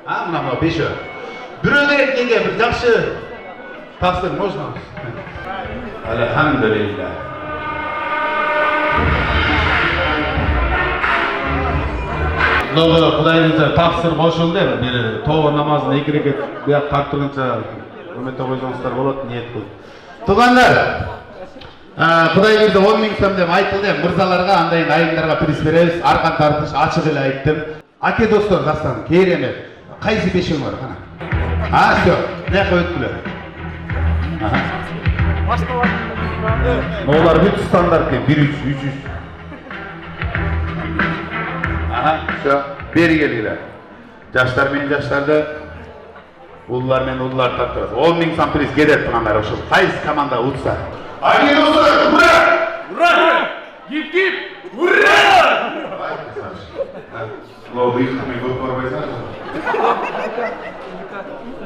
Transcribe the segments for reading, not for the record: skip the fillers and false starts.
А, мына 5. Бирөө керек неге bir жақсы тапсыр, можно? Алхамдулилlah. Құдайымызға тапсыр қошылды, бір тоғы намазын 2 рекет бұяқ қарт тұрғанша үмітті қойсаңыздар болады, ниет қой. Туғандар, Құдайымызды 10.000 сом деп айтылды, мырзаларға, андайын айымдарға приз береміз, арқан тартыш, ашық еле айттым. Аке достар, жастан, керемет. Қайсы 5-ің бар, қана? Все, не қойыткілер? Олар бүт стандарт кен, 1-3, 3-3. Все, бері келгілер. Жаштар мен жаштарды, ұлылар мен ұлылар тартырады. 10.000 сом приз кедет тұғандар ұшыл. Қайсы команда ұтса? Аке достар, ура! Ура! Гип-гип! Ура! Слово выехали, вы порвайся.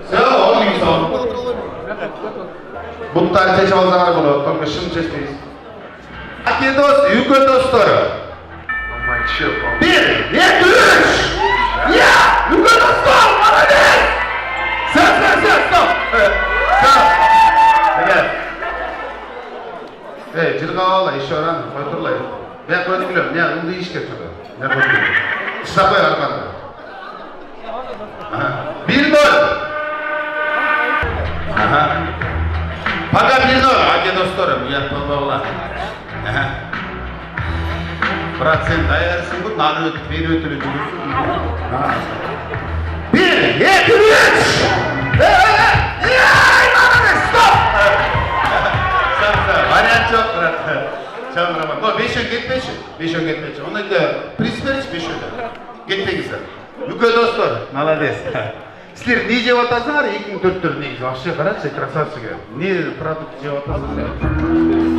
Все, 10.000 сом. Бұттар шешіп алсаңар болады, только шын шешпейсіз. Аке дос, үйкі достар. 1, 2, 3! Я! Үйкі достар, молодец! Стоп! Жырға алла, еще рано, қойтырлай. Мен қойдықлем, не, ұлды ешкеп тұрды. Мен қойдықлем. Шапай арқанда. 1-0. Пока 1-0, аке достарым, ұят болбаула. Брат, сен даярсың бұл, наны өтіп, бері өтілі жүрсің. 1, 2, 3! Стоп! Вариант жоқ, брат. Чамыраман. Но 5-өн кетпеші. 5-өн кетпеші. Онайды приз берші 5-өн. Кетпеңіздер. Үкі достар, молодец. Сілер не жеп атасыңар, 2-4 негіз. Вообще, қарақшы, красавчығы. Не продукт жеп атасыңар.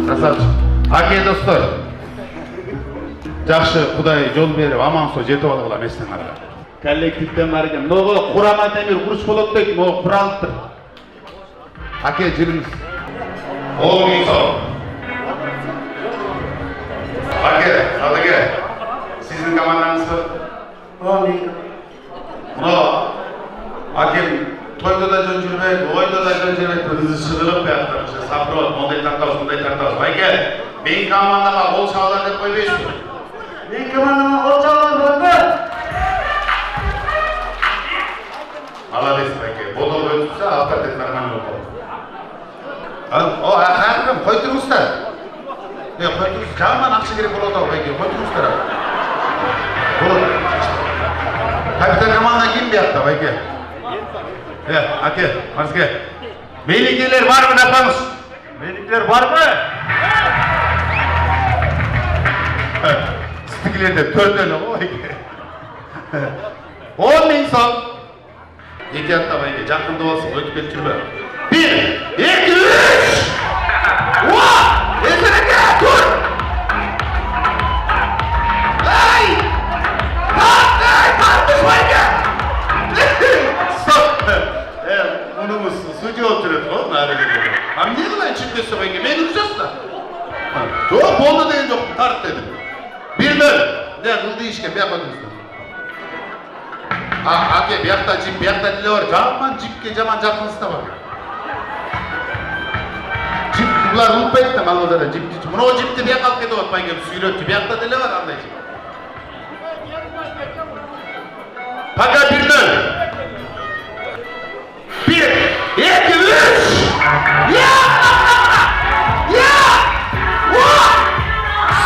Красавчық. Аке достар. Жақшы Құдай жол беріп, аман со жетіп алғыла местіңарға. Коллективтен бар екен. Ноғы құрама темір құрыш болады дейік, ноғы құралыптыр. Аке жүріңіз. 10.000 сом. Аке, Садыге, сіздің командаңыз ба? 10.000. Мұна, акем тойда да жөн жүрмейді, ойда да жөн жүрмейді, өзі шығылып бәқтір. Сапырот, мұндай тартауыз. Байке, мен командаға қол шағалар деп қойбейсің. Мен командаға қол шағалар болды. Молодец, Байке. Бодол өтіпсе, авторитет нормально болды. Қайырым, қой тұрғыздар. Қой тұрғыз, жағынан ақшы керек болады ау, Байке, қой тұрғыздар. Болады. Капитан команда кем бияқта, Байке? Аке, Марске. Мейлікелер бар ма, напамыз? Мейлікелер бар ма? Стікілерде 4 өлі ғой, Байке. 10.000 сом. Екі атта, Байке, жақында болсын, өтіп кет жүрбе. 1, 2, 3! Уа! Есіріңе, тұр! Ай! Тартыш, Байке! Стоп! Мұнымыз судья болып жүреді ғой, нәрі келеді. А не қылай чүккесі, Байке, мен ұржасына? Жоқ, болды деген жоқ, тарт дедім. 1-0. Не, қылды ешке, бияқ өтіңізден. Аке, бияқта жип, бияқта ділі бар. Жаман жипке жаман жақынызда бар. Жип, бұлар ұлпайды, малғызара жип дейші. Мұны о жипті бияқ алып кеді от, Байке, сүйретті. Бияқта ділі бар, андай жип. Пока 1-0. 1, 2, 3! Я!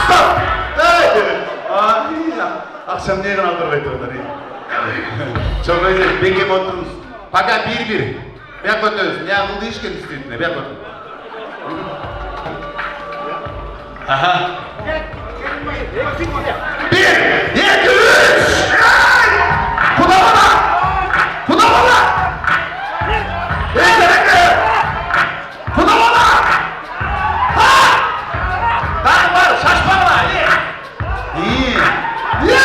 Стоп! Ақшам не ғана алдырғай тұрғыдар. Çok özel, bekep oturunuz. Fakat 1-1. Bek ötüyoruz. Ne yapıldı işken üstüne, bek ötüyoruz. Aha. 1, 2, 3! Kuda bana! Kuda bana! Kuda bana! Ha! Daha var, şaşma bana! İyi. Ya!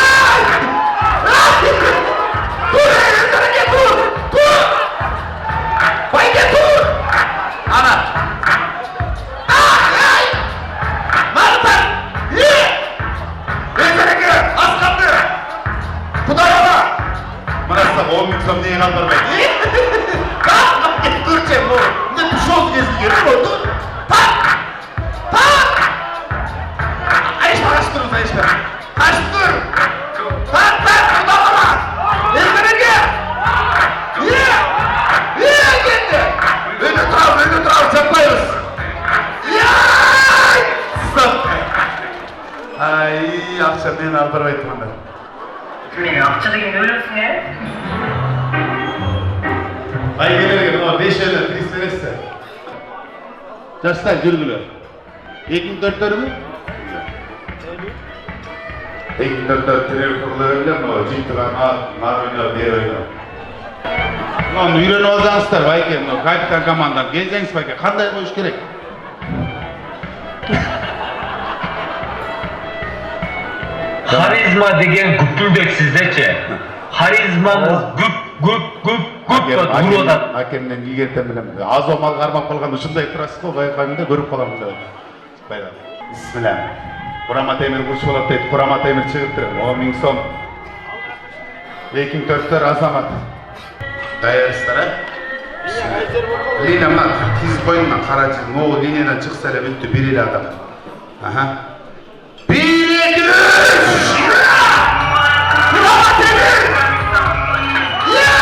neyi kaldırmayın? Duracağım bu. Ne tuşoz gezdi görüyor musun? Tak! Tak! Ayışma kaçtırın ayışma. Kaçtır! Tak tak! Bu da bana! Ezbere gel! Niye? Niye geldi? Öyle dural çapmayız. Yaaaay! Stop! Ay, akşam beni aldırma ettim onları. Meni акча дегенди ойлойсуң э? Ay gelene ama 5 öyle pris verirse. Yaşlar gülgülü. 2004'leri mi? 2004'ler terör kurulu öyle mi o? Ciktiran nar oynuyor, diğer oynuyor. Lan үйреніп алсаңыздар байке, капитан командан келсеңіз байке, қандай қойыш керек? Харизма деген гүпүлдек сиздечи. Харизмаңыз гүп туруп атат. Акемнен игертем билем. Азо мал кармап калган ушундай турасыз го, байкаймын да көрүп каламын да. Байла. Бисмилlah. Kurama temir kuruş болот дейт. Kurama temir чыгып тур. 10 000 сом. 2004'тер азамат. Даярсыздар, а? Лина мына тиз койуңдар, карачы. Могу линиядан чыкса эле бүттү, бир эле адам. Аха. 1 2 3! Kurama temir! Ya!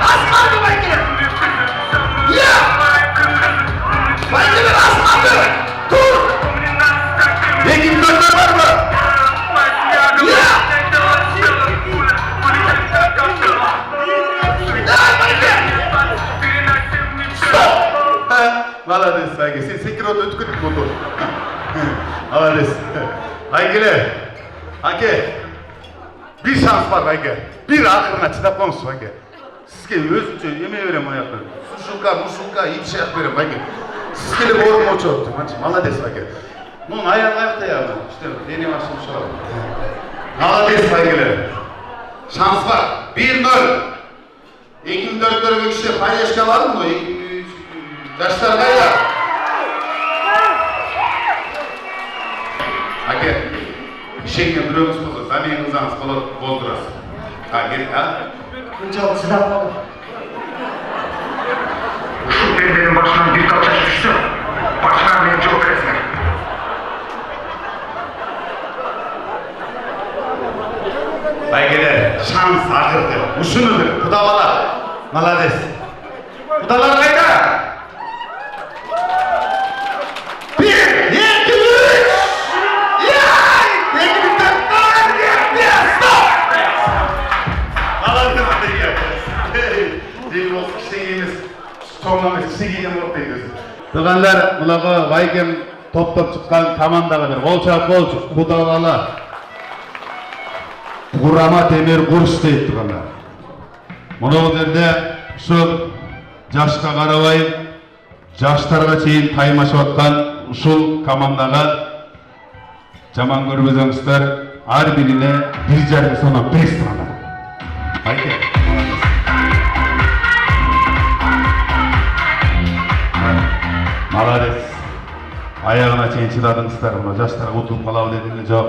Asmadı bayke! Ya! Bayke asmadı! Dur! 2004'ler var mı? Ya! Молодец, Айге. Sen sekirot ötkünlük buldu. Молодец. Aygele. Ake. Bir şans var Ayge. Bir ahırına çıdap olmuşsun Ayge. Sizge özünce yemeğe verem ayakları. Suşulka, muşulka, iyi şey yap verem Ayge. Sizge de boğurum o çoğuttum. Молодец Ayge. Bunun ayağın ayakta ya. İşte beni başlamış olalım. Молодец Aygele. Şans var. 1-0. 2004'lere bir kişi paylaşka var mı? Yaşlar kayda. Ake, işengen durumuz bozulur. Zamen kızanız bozdurasın. Ha, gel, ha? Buncalık sınav Ушул перденин башынан бир калча түшсө, башына мен жооп бересиңер. Baygeler, şans akırdı. Uşunudur, kudabalar. Молодец. Kudalar kayda. 1 2 3! Yay! 2004'ler! Stop! Молодец, Baygeler. Değil olsun kişiğimiz. Sonlamış kişiğim yok deydiz. Tuğanlar, bulağı Baygem top çıkan komandaga bir gol çalıp bolçu. Kudabalar. Kurama temir kuruş deyip tuğanlar. Bunu derде ушул жашка карабай жаштарга чейин таймашып аткан ушул командага жаман көрбөсөңүздөр ар бирине 1,5 сомдон приз турат. Айке. Молодец. Аягына чейин чыдадыңыздар. Мына жаштарга утуп калабы дедиңер, жок.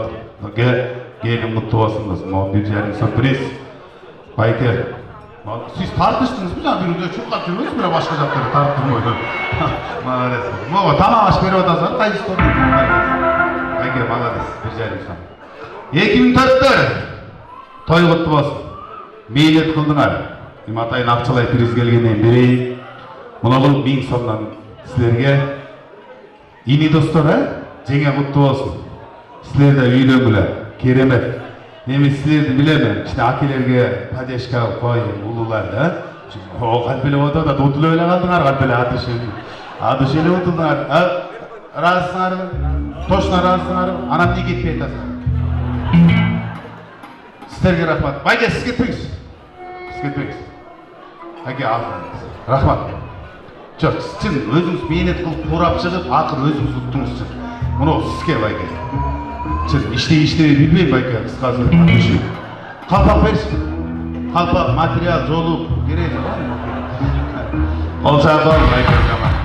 Келин куттуу болсун досум. 1,5 сом приз. Байке. Siz tartıştınız mı canım? Birinci çok kaçırıyorsunuz bile başka zaptları tartışmıyor. Молодец. Мова tamam aşk veriyor da sonra kayısı sorun. Ayge молодец. Rica ederim. 2004'tер той куттуу болсун. Мейлет кылдыңар. Иматайын акчалай приз келгенден берейин. Мына бул 1000 сомдон силерге. Ини достор, жеңе куттуу болсун. Силер да үйлөнгүлөр. Керемет. Мен силерди билемин. İşte акелерге падешка коюн, улуулар да. О, калпелеп отот да утулуп эле калдыңар, калпелеп атышып эле отурдуңар. Разысыңарбы? Точно разысыңарбы? Анан эмне кетпей атасыңар? Силерге рахмат. Байке, сиз кетпеңиз. Сиз кетпеңиз. Айке, рахмат. Жок, сиз өзүңүз мээнет кылып курап чыгып, акыр өзүңүз уттуңуз чын. Муну сизге Байке. Siz işleyi bilmeyin Bayka, kıskazı düşün. Kalpak versin. Kalpak, materyal, yolu, gereği var mı? Olacak var mı Bayka zaman?